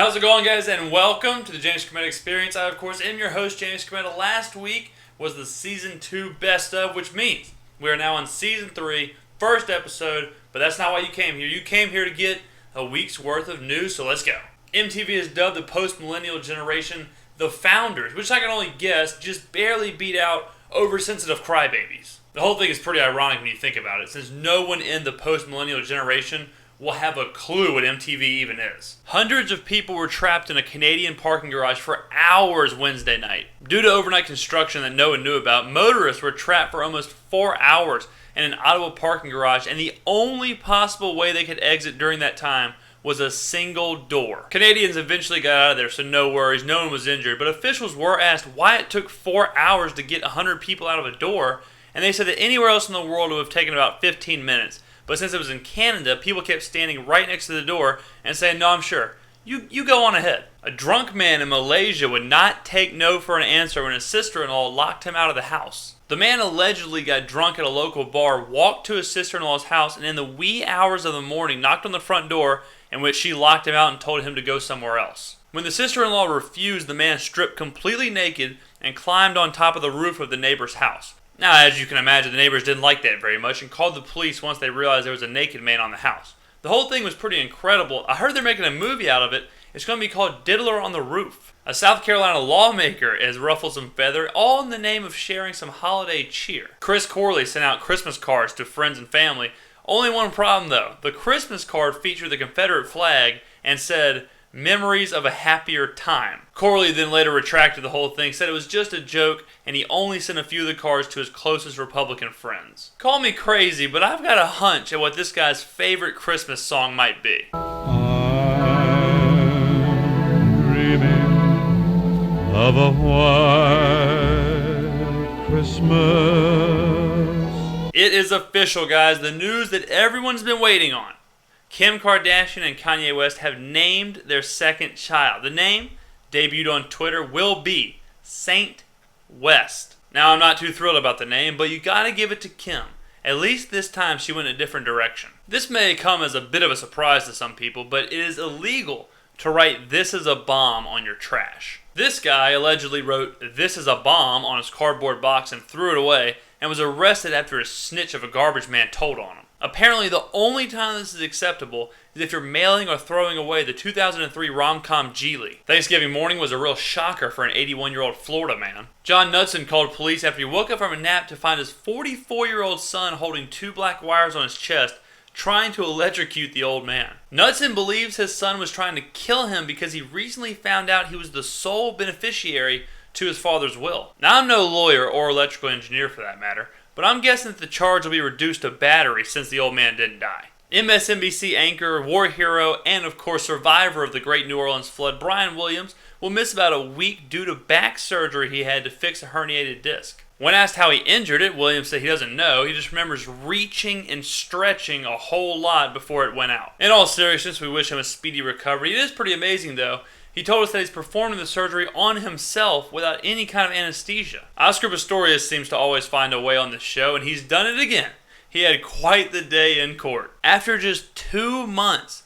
How's it going, guys, and welcome to the James Skrmetta Experience. I, of course, am your host, James Skrmetta. Last week was the Season 2 Best Of, which means we are now on Season 3, first episode, but that's not why you came here. You came here to get a week's worth of news, so let's go. MTV has dubbed the post-millennial generation the Founders, which I can only guess just barely beat out oversensitive crybabies. The whole thing is pretty ironic when you think about it, since no one in the post-millennial generation will have a clue what MTV even is. Hundreds of people were trapped in a Canadian parking garage for hours Wednesday night. Due to overnight construction that no one knew about, motorists were trapped for almost 4 hours in an Ottawa parking garage, and the only possible way they could exit during that time was a single door. Canadians eventually got out of there, so no worries, no one was injured, but officials were asked why it took 4 hours to get 100 people out of a door, and they said that anywhere else in the world it would have taken about 15 minutes. But since it was in Canada, people kept standing right next to the door and saying, "No, I'm sure. You go on ahead." A drunk man in Malaysia would not take no for an answer when his sister-in-law locked him out of the house. The man allegedly got drunk at a local bar, walked to his sister-in-law's house, and in the wee hours of the morning knocked on the front door, in which she locked him out and told him to go somewhere else. When the sister-in-law refused, the man stripped completely naked and climbed on top of the roof of the neighbor's house. Now, as you can imagine, the neighbors didn't like that very much and called the police once they realized there was a naked man on the house. The whole thing was pretty incredible. I heard they're making a movie out of it. It's going to be called Diddler on the Roof. A South Carolina lawmaker has ruffled some feather, all in the name of sharing some holiday cheer. Chris Corley sent out Christmas cards to friends and family. Only one problem, though. The Christmas card featured the Confederate flag and said, "Memories of a happier time." Corley then later retracted the whole thing, said it was just a joke, and he only sent a few of the cards to his closest Republican friends. Call me crazy, but I've got a hunch at what this guy's favorite Christmas song might be. I'm dreaming of a white Christmas. It is official, guys, the news that everyone's been waiting on. Kim Kardashian and Kanye West have named their second child. The name, debuted on Twitter, will be Saint West. Now, I'm not too thrilled about the name, but you gotta give it to Kim. At least this time she went a different direction. This may come as a bit of a surprise to some people, but it is illegal to write "This is a bomb" on your trash. This guy allegedly wrote "This is a bomb" on his cardboard box and threw it away, and was arrested after a snitch of a garbage man told on him. Apparently, the only time this is acceptable is if you're mailing or throwing away the 2003 rom-com Geely. Thanksgiving morning was a real shocker for an 81-year-old Florida man. John Knudsen called police after he woke up from a nap to find his 44-year-old son holding 2 black wires on his chest, trying to electrocute the old man. Knudsen believes his son was trying to kill him because he recently found out he was the sole beneficiary to his father's will. Now, I'm no lawyer or electrical engineer for that matter, but I'm guessing that the charge will be reduced to battery since the old man didn't die. MSNBC anchor, war hero, and of course survivor of the Great New Orleans flood, Brian Williams, will miss about a week due to back surgery he had to fix a herniated disc. When asked how he injured it, Williams said he doesn't know. He just remembers reaching and stretching a whole lot before it went out. In all seriousness, we wish him a speedy recovery. It is pretty amazing, though. He told us that he's performing the surgery on himself without any kind of anesthesia. Oscar Pistorius seems to always find a way on this show, and he's done it again. He had quite the day in court. After just 2 months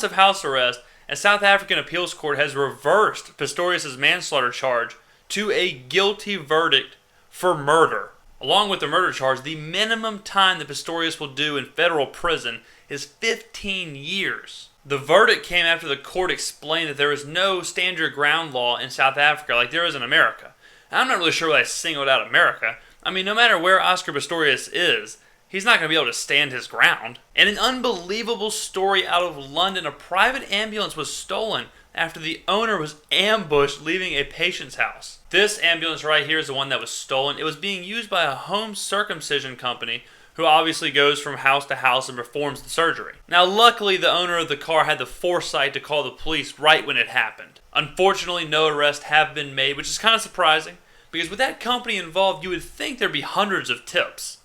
of house arrest, a South African appeals court has reversed Pistorius' manslaughter charge to a guilty verdict for murder. Along with the murder charge, the minimum time that Pistorius will do in federal prison is 15 years. The verdict came after the court explained that there is no stand your ground law in South Africa like there is in America. And I'm not really sure why I singled out America. I mean, no matter where Oscar Pistorius is, he's not going to be able to stand his ground. And an unbelievable story out of London, a private ambulance was stolen after the owner was ambushed leaving a patient's house. This ambulance right here is the one that was stolen. It was being used by a home circumcision company who obviously goes from house to house and performs the surgery. Now, luckily, the owner of the car had the foresight to call the police right when it happened. Unfortunately, no arrests have been made, which is kind of surprising, because with that company involved, you would think there'd be hundreds of tips.